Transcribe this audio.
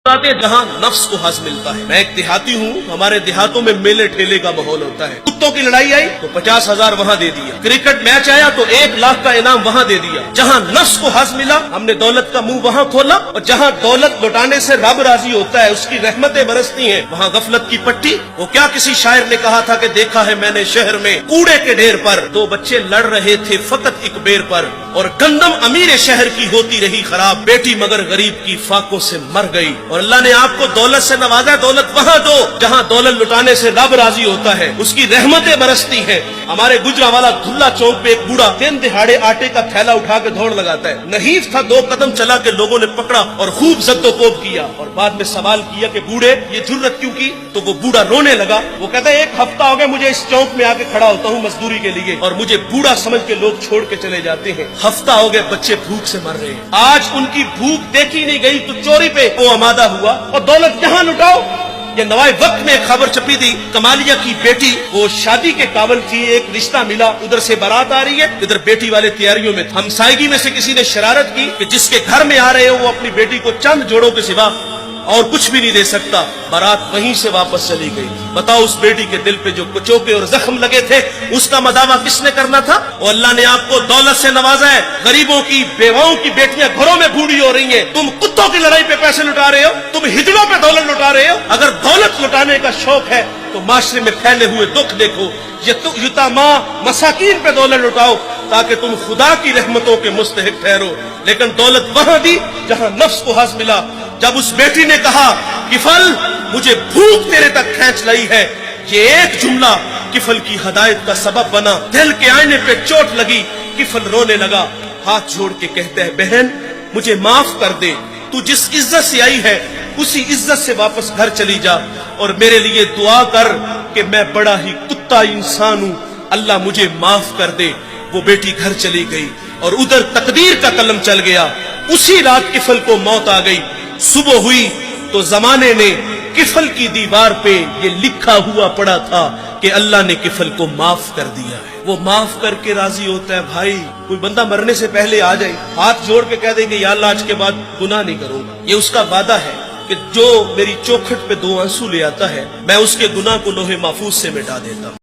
جہاں نفس کو حظ ملتا ہے۔ میں ایک دیہاتی ہوں، ہمارے دیہاتوں میں میلے ٹھیلے کا ماحول ہوتا ہے۔ کتوں کی لڑائی آئی تو 50,000 وہاں دے دیا، کرکٹ میچ آیا تو 1,00,000 کا انعام وہاں دے دیا۔ جہاں نفس کو حظ ملا ہم نے دولت کا منہ وہاں کھولا، اور جہاں دولت لوٹانے سے رب راضی ہوتا ہے، اس کی رحمتیں برستی ہیں، وہاں غفلت کی پٹی۔ وہ کیا کسی شاعر نے کہا تھا کہ دیکھا ہے میں نے شہر میں کوڑے کے ڈھیر پر 2 بچے لڑ رہے تھے فقط ایک بیر پر، اور گندم امیر شہر کی ہوتی رہی خراب، بیٹی مگر غریب کی فاقوں سے مر گئی۔ اور اللہ نے آپ کو دولت سے نوازا، دولت وہاں دو جہاں دولت لٹانے سے رب راضی ہوتا ہے، اس کی رحمتیں برستی ہیں۔ ہمارے گجرانوالہ دھلا چوک پہ ایک بوڑھا دن دہاڑے آٹے کا تھیلا اٹھا کے دوڑ لگاتا ہے، نحیف تھا، 2 قدم چلا کے لوگوں نے پکڑا اور خوب زد و کوب کیا، اور بعد میں سوال کیا کہ بوڑھے یہ جرت کیوں کی؟ تو وہ بوڑھا رونے لگا۔ وہ کہتا ہے 1 ہفتہ ہو گیا مجھے اس چوک میں آ کے کھڑا ہوتا ہوں مزدوری کے لیے، اور مجھے بوڑھا سمجھ کے لوگ چھوڑ کے چلے جاتے ہیں۔ ہفتہ ہو گئے بچے بھوک سے مر رہے ہیں، آج ان کی بھوک دیکھی نہیں گئی تو چوری پہ وہ آمادہ ہوا، اور دولت جہاں لٹاؤ۔ یہ نوائے وقت میں ایک خبر چھپی تھی، کمالیہ کی بیٹی وہ شادی کے قابل تھی، ایک رشتہ ملا، ادھر سے بارات آ رہی ہے، ادھر بیٹی والے تیاریوں میں، ہمسائیگی میں سے کسی نے شرارت کی کہ جس کے گھر میں آ رہے ہو وہ اپنی بیٹی کو چند جوڑوں کے سوا اور کچھ بھی نہیں دے سکتا۔ بارات وہیں سے واپس چلی گئی۔ بتاؤ اس بیٹی کے دل پہ جو کچوکے اور زخم لگے تھے اس کا مداوع کس نے کرنا تھا؟ اور اللہ نے آپ کو دولت سے نوازا ہے، غریبوں کی بیواؤں کی بیٹیاں گھروں میں بوڑھی ہو رہی ہیں، تم کتوں کی لڑائی پہ پیسے لٹا رہے ہو، تم ہجڑوں پہ دولت لٹا رہے ہو۔ اگر دولت لٹانے کا شوق ہے تو معاشرے میں پھیلے ہوئے دکھ دیکھو، یتاما مساکین پہ دولت لٹاؤ تاکہ تم خدا کی رحمتوں کے مستحق ٹھہرو۔ لیکن دولت وہاں دی جہاں نفس کو حظ ملا۔ جب اس بیٹی نے کہا کفل مجھے بھوک تیرے تک کھینچ لائی ہے، یہ ایک جملہ کفل کی ہدایت کا سبب بنا، دل کے آئینے پہ چوٹ لگی، کفل رونے لگا، ہاتھ جوڑ کے کہتا ہے بہن مجھے معاف کر دے، تو جس عزت سے آئی ہے اسی عزت سے واپس گھر چلی جا، اور میرے لیے دعا کر کہ میں بڑا ہی کتا انسان ہوں، اللہ مجھے معاف کر دے۔ وہ بیٹی گھر چلی گئی اور ادھر تقدیر کا قلم چل گیا، اسی رات کفل کو موت آ گئی۔ صبح ہوئی تو زمانے نے کفل کی دیوار پہ یہ لکھا ہوا پڑا تھا کہ اللہ نے کفل کو معاف کر دیا ہے۔ وہ معاف کر کے راضی ہوتا ہے۔ بھائی کوئی بندہ مرنے سے پہلے آ جائے ہاتھ جوڑ کے کہہ دے کہ یا اللہ آج کے بعد گناہ نہیں کروں گا، یہ اس کا وعدہ ہے کہ جو میری چوکھٹ پہ 2 آنسو لے آتا ہے میں اس کے گناہ کو لوح محفوظ سے مٹا دیتا ہوں۔